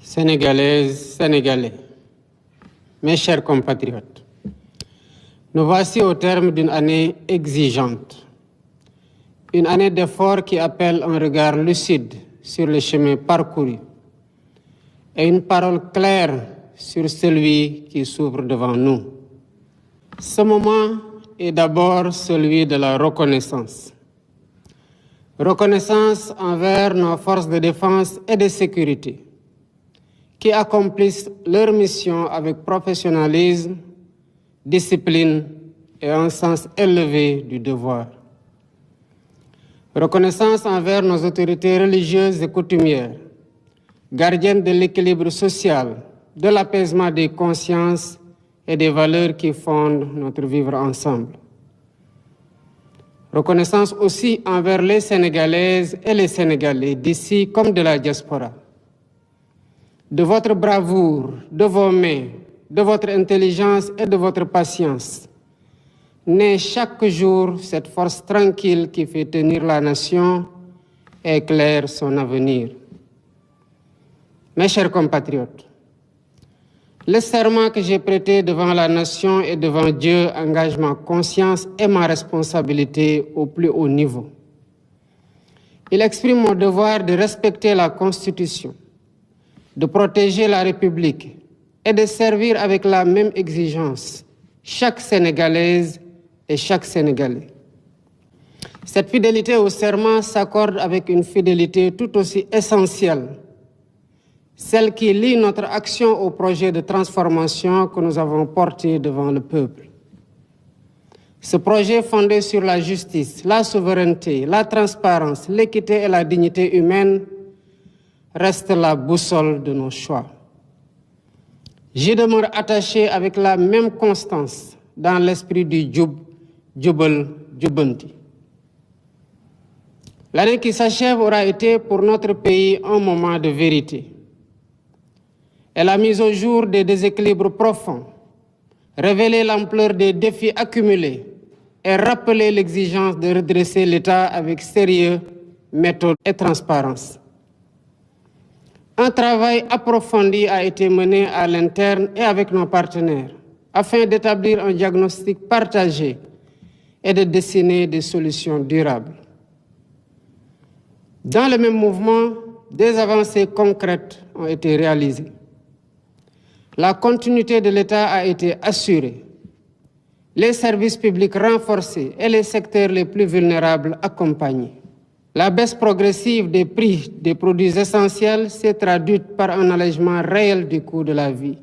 Sénégalaises, Sénégalais, mes chers compatriotes, nous voici au terme d'une année exigeante, une année d'efforts qui appelle un regard lucide sur le chemin parcouru et une parole claire sur celui qui s'ouvre devant nous. Ce moment est d'abord celui de la reconnaissance. Reconnaissance envers nos forces de défense et de sécurité, qui accomplissent leur mission avec professionnalisme, discipline et un sens élevé du devoir. Reconnaissance envers nos autorités religieuses et coutumières, gardiennes de l'équilibre social, de l'apaisement des consciences et des valeurs qui fondent notre vivre ensemble. Reconnaissance aussi envers les Sénégalaises et les Sénégalais d'ici comme de la diaspora. De votre bravoure, de vos mains, de votre intelligence et de votre patience, naît chaque jour cette force tranquille qui fait tenir la nation et éclaire son avenir. Mes chers compatriotes, le serment que j'ai prêté devant la nation et devant Dieu engage ma conscience et ma responsabilité au plus haut niveau. Il exprime mon devoir de respecter la Constitution, de protéger la République et de servir avec la même exigence chaque Sénégalaise et chaque Sénégalais. Cette fidélité au serment s'accorde avec une fidélité tout aussi essentielle, celle qui lie notre action au projet de transformation que nous avons porté devant le peuple. Ce projet fondé sur la justice, la souveraineté, la transparence, l'équité et la dignité humaine reste la boussole de nos choix. J'y demeure attaché avec la même constance dans l'esprit du Djoub, Djoubal, Djoubanti. L'année qui s'achève aura été pour notre pays un moment de vérité. Elle a mis au jour des déséquilibres profonds, révélé l'ampleur des défis accumulés et rappelé l'exigence de redresser l'État avec sérieux, méthode et transparence. Un travail approfondi a été mené à l'interne et avec nos partenaires afin d'établir un diagnostic partagé et de dessiner des solutions durables. Dans le même mouvement, des avancées concrètes ont été réalisées. La continuité de l'État a été assurée, les services publics renforcés et les secteurs les plus vulnérables accompagnés. La baisse progressive des prix des produits essentiels s'est traduite par un allègement réel du coût de la vie.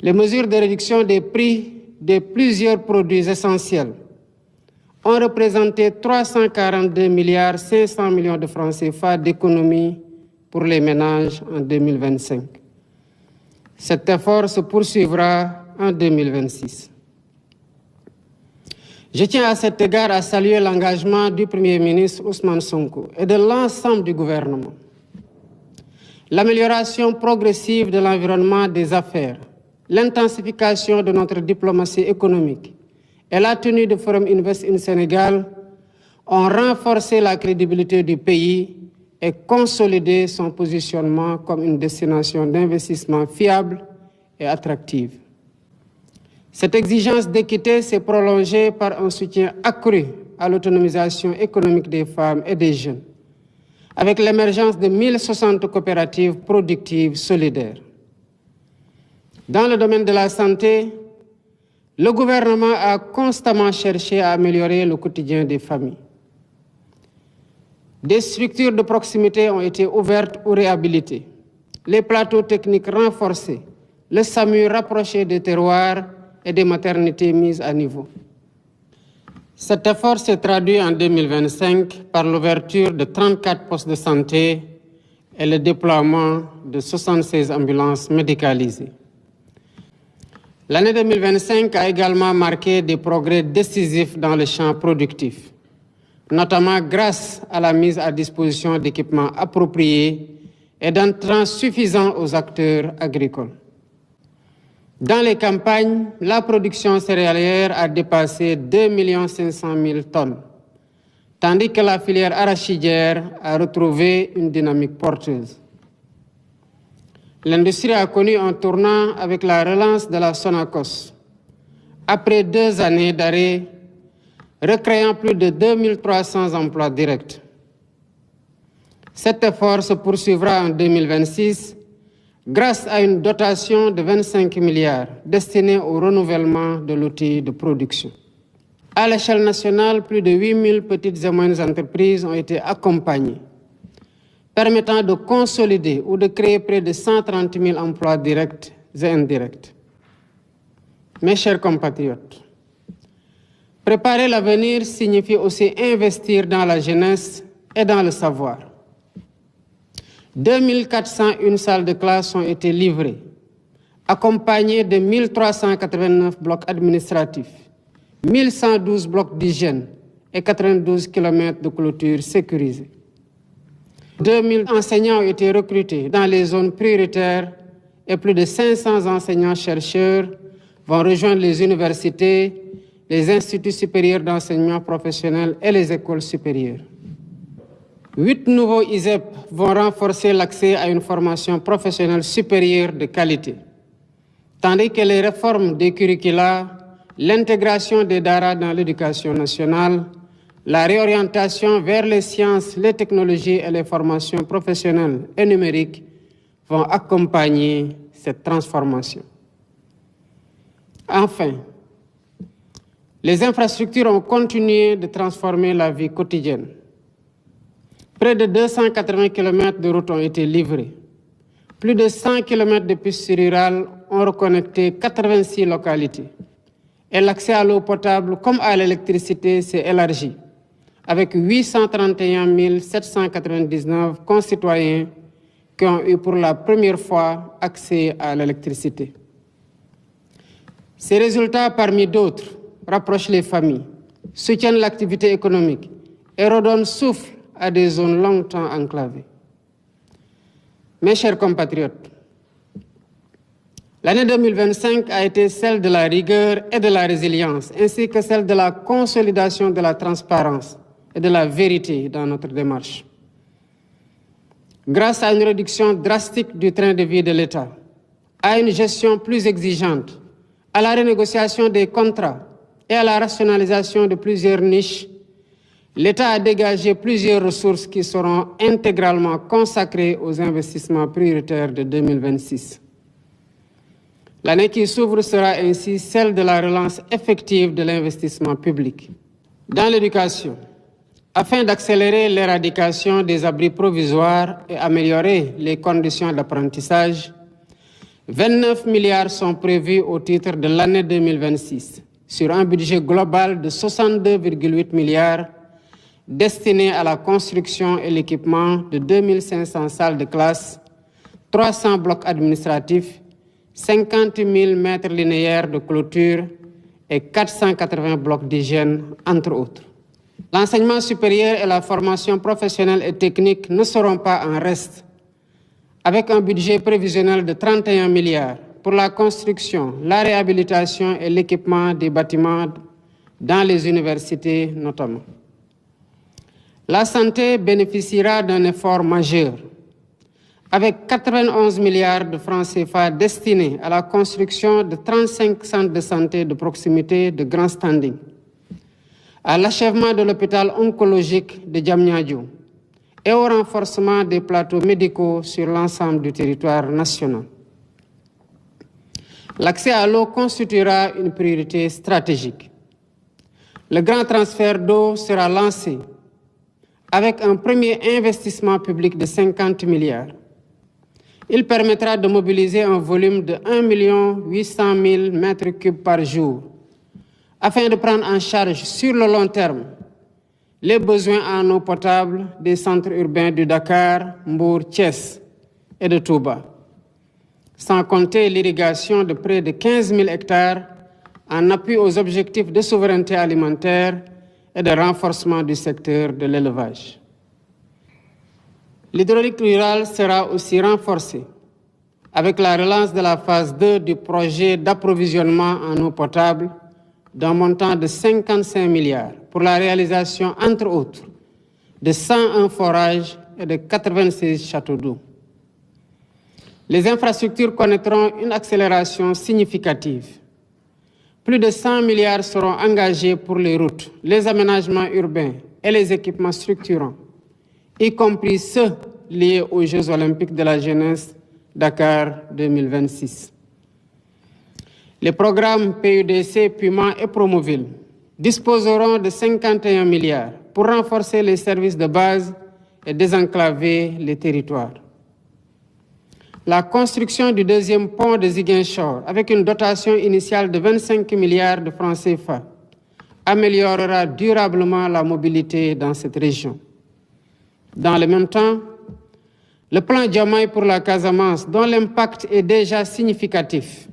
Les mesures de réduction des prix de plusieurs produits essentiels ont représenté 342,5 milliards de francs CFA d'économies pour les ménages en 2025. Cet effort se poursuivra en 2026. Je tiens à cet égard à saluer l'engagement du Premier ministre Ousmane Sonko et de l'ensemble du gouvernement. L'amélioration progressive de l'environnement des affaires, l'intensification de notre diplomatie économique et la tenue du Forum Invest in Sénégal ont renforcé la crédibilité du pays et consolidé son positionnement comme une destination d'investissement fiable et attractive. Cette exigence d'équité s'est prolongée par un soutien accru à l'autonomisation économique des femmes et des jeunes, avec l'émergence de 1060 coopératives productives solidaires. Dans le domaine de la santé, le gouvernement a constamment cherché à améliorer le quotidien des familles. Des structures de proximité ont été ouvertes ou réhabilitées, les plateaux techniques renforcés, le SAMU rapproché des terroirs et des maternités mises à niveau. Cet effort s'est traduit en 2025 par l'ouverture de 34 postes de santé et le déploiement de 76 ambulances médicalisées. L'année 2025 a également marqué des progrès décisifs dans le champ productif, notamment grâce à la mise à disposition d'équipements appropriés et d'intrants suffisants aux acteurs agricoles. Dans les campagnes, la production céréalière a dépassé 2 500 000 tonnes, tandis que la filière arachidière a retrouvé une dynamique porteuse. L'industrie a connu un tournant avec la relance de la Sonacos. Après 2 années d'arrêt, recréant plus de 2300 emplois directs. Cet effort se poursuivra en 2026 grâce à une dotation de 25 milliards destinée au renouvellement de l'outil de production. À l'échelle nationale, plus de 8000 petites et moyennes entreprises ont été accompagnées, permettant de consolider ou de créer près de 130 000 emplois directs et indirects. Mes chers compatriotes, préparer l'avenir signifie aussi investir dans la jeunesse et dans le savoir. 2401 salles de classe ont été livrées, accompagnées de 1389 blocs administratifs, 1112 blocs d'hygiène et 92 km de clôture sécurisés. 2000 enseignants ont été recrutés dans les zones prioritaires et plus de 500 enseignants-chercheurs vont rejoindre les universités, les instituts supérieurs d'enseignement professionnel et les écoles supérieures. 8 nouveaux ISEP vont renforcer l'accès à une formation professionnelle supérieure de qualité, tandis que les réformes des curricula, l'intégration des DARA dans l'éducation nationale, la réorientation vers les sciences, les technologies et les formations professionnelles et numériques vont accompagner cette transformation. Enfin, les infrastructures ont continué de transformer la vie quotidienne. Près de 280 km de routes ont été livrés. Plus de 100 km de pistes rurales ont reconnecté 86 localités. Et l'accès à l'eau potable comme à l'électricité s'est élargi, avec 831 799 concitoyens qui ont eu pour la première fois accès à l'électricité. Ces résultats, parmi d'autres, rapprochent les familles, soutiennent l'activité économique et redonnent souffle à des zones longtemps enclavées. Mes chers compatriotes, l'année 2025 a été celle de la rigueur et de la résilience, ainsi que celle de la consolidation de la transparence et de la vérité dans notre démarche. Grâce à une réduction drastique du train de vie de l'État, à une gestion plus exigeante, à la renégociation des contrats et à la rationalisation de plusieurs niches, l'État a dégagé plusieurs ressources qui seront intégralement consacrées aux investissements prioritaires de 2026. L'année qui s'ouvre sera ainsi celle de la relance effective de l'investissement public. Dans l'éducation, afin d'accélérer l'éradication des abris provisoires et améliorer les conditions d'apprentissage, 29 milliards sont prévus au titre de l'année 2026, sur un budget global de 62,8 milliards destinés à la construction et l'équipement de 2500 salles de classe, 300 blocs administratifs, 50 000 mètres linéaires de clôture et 480 blocs d'hygiène, entre autres. L'enseignement supérieur et la formation professionnelle et technique ne seront pas en reste, avec un budget prévisionnel de 31 milliards pour la construction, la réhabilitation et l'équipement des bâtiments dans les universités notamment. La santé bénéficiera d'un effort majeur, avec 91 milliards de francs CFA destinés à la construction de 35 centres de santé de proximité de grand standing, à l'achèvement de l'hôpital oncologique de Diamniadio et au renforcement des plateaux médicaux sur l'ensemble du territoire national. L'accès à l'eau constituera une priorité stratégique. Le grand transfert d'eau sera lancé avec un premier investissement public de 50 milliards. Il permettra de mobiliser un volume de 1 800 000 mètres cubes par jour, afin de prendre en charge sur le long terme les besoins en eau potable des centres urbains de Dakar, Mbour, Thiès et de Touba, sans compter l'irrigation de près de 15 000 hectares en appui aux objectifs de souveraineté alimentaire et de renforcement du secteur de l'élevage. L'hydraulique rurale sera aussi renforcée avec la relance de la phase 2 du projet d'approvisionnement en eau potable d'un montant de 55 milliards pour la réalisation, entre autres, de 101 forages et de 96 châteaux d'eau. Les infrastructures connaîtront une accélération significative. Plus de 100 milliards seront engagés pour les routes, les aménagements urbains et les équipements structurants, y compris ceux liés aux Jeux olympiques de la jeunesse Dakar 2026. Les programmes PUDC, Puma et Promoville disposeront de 51 milliards pour renforcer les services de base et désenclaver les territoires. La construction du deuxième pont de Ziguinchor, avec une dotation initiale de 25 milliards de francs CFA, améliorera durablement la mobilité dans cette région. Dans le même temps, le plan Diomaye pour la Casamance, dont l'impact est déjà significatif,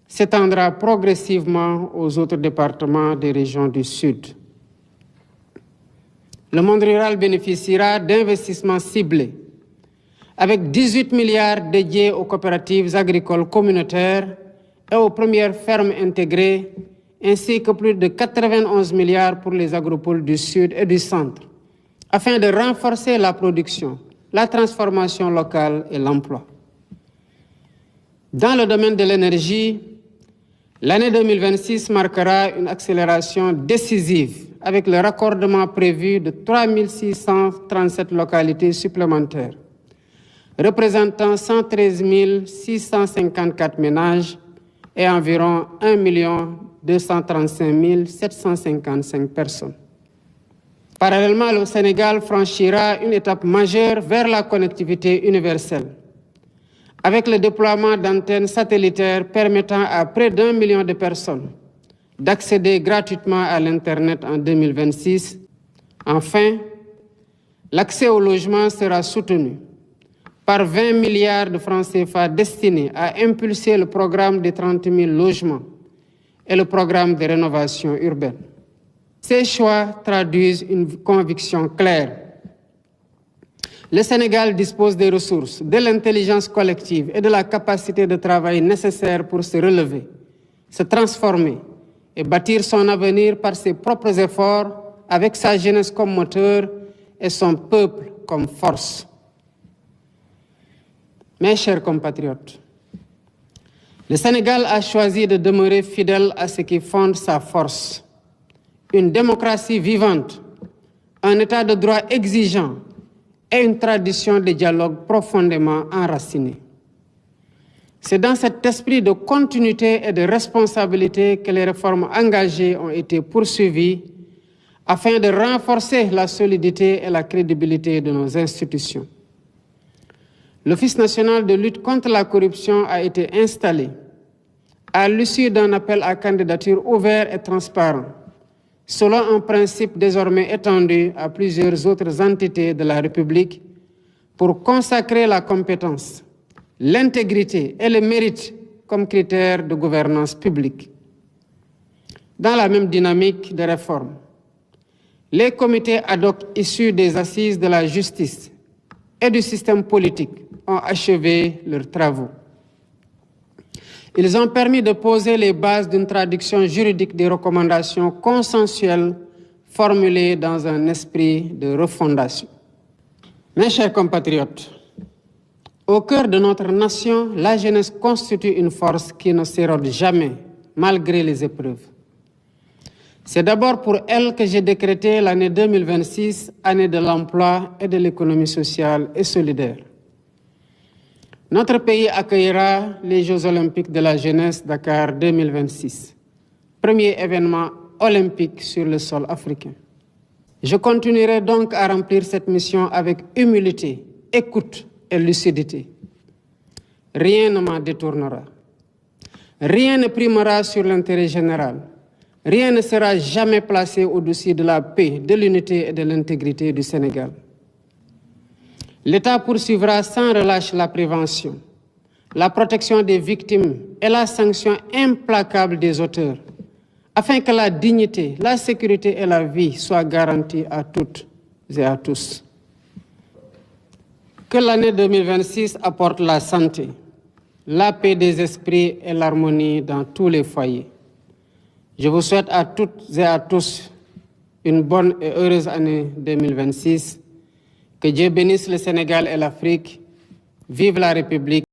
s'étendra progressivement aux autres départements des régions du Sud. Le monde rural bénéficiera d'investissements ciblés, avec 18 milliards dédiés aux coopératives agricoles communautaires et aux premières fermes intégrées, ainsi que plus de 91 milliards pour les agropoles du Sud et du Centre, afin de renforcer la production, la transformation locale et l'emploi. Dans le domaine de l'énergie, l'année 2026 marquera une accélération décisive avec le raccordement prévu de 3637 localités supplémentaires, représentant 113 654 ménages et environ 1 235 755 personnes. Parallèlement, le Sénégal franchira une étape majeure vers la connectivité universelle, avec le déploiement d'antennes satellitaires permettant à près d'1 million de personnes d'accéder gratuitement à l'Internet en 2026. Enfin, l'accès au logement sera soutenu par 20 milliards de francs CFA destinés à impulser le programme des 30 000 logements et le programme de rénovation urbaine. Ces choix traduisent une conviction claire. Le Sénégal dispose des ressources, de l'intelligence collective et de la capacité de travail nécessaires pour se relever, se transformer et bâtir son avenir par ses propres efforts, avec sa jeunesse comme moteur et son peuple comme force. Mes chers compatriotes, le Sénégal a choisi de demeurer fidèle à ce qui fonde sa force. Une démocratie vivante, un état de droit exigeant et une tradition de dialogue profondément enracinée. C'est dans cet esprit de continuité et de responsabilité que les réformes engagées ont été poursuivies afin de renforcer la solidité et la crédibilité de nos institutions. L'Office national de lutte contre la corruption a été installé à l'issue d'un appel à candidature ouvert et transparent, selon un principe désormais étendu à plusieurs autres entités de la République, pour consacrer la compétence, l'intégrité et le mérite comme critères de gouvernance publique. Dans la même dynamique de réforme, les comités ad hoc issus des assises de la justice et du système politique ont achevé leurs travaux. Ils ont permis de poser les bases d'une traduction juridique des recommandations consensuelles formulées dans un esprit de refondation. Mes chers compatriotes, au cœur de notre nation, la jeunesse constitue une force qui ne s'érode jamais, malgré les épreuves. C'est d'abord pour elle que j'ai décrété l'année 2026, année de l'emploi et de l'économie sociale et solidaire. Notre pays accueillera les Jeux olympiques de la jeunesse Dakar 2026, premier événement olympique sur le sol africain. Je continuerai donc à remplir cette mission avec humilité, écoute et lucidité. Rien ne m'en détournera. Rien ne primera sur l'intérêt général. Rien ne sera jamais placé au-dessus de la paix, de l'unité et de l'intégrité du Sénégal. L'État poursuivra sans relâche la prévention, la protection des victimes et la sanction implacable des auteurs, afin que la dignité, la sécurité et la vie soient garanties à toutes et à tous. Que l'année 2026 apporte la santé, la paix des esprits et l'harmonie dans tous les foyers. Je vous souhaite à toutes et à tous une bonne et heureuse année 2026. Que Dieu bénisse le Sénégal et l'Afrique. Vive la République.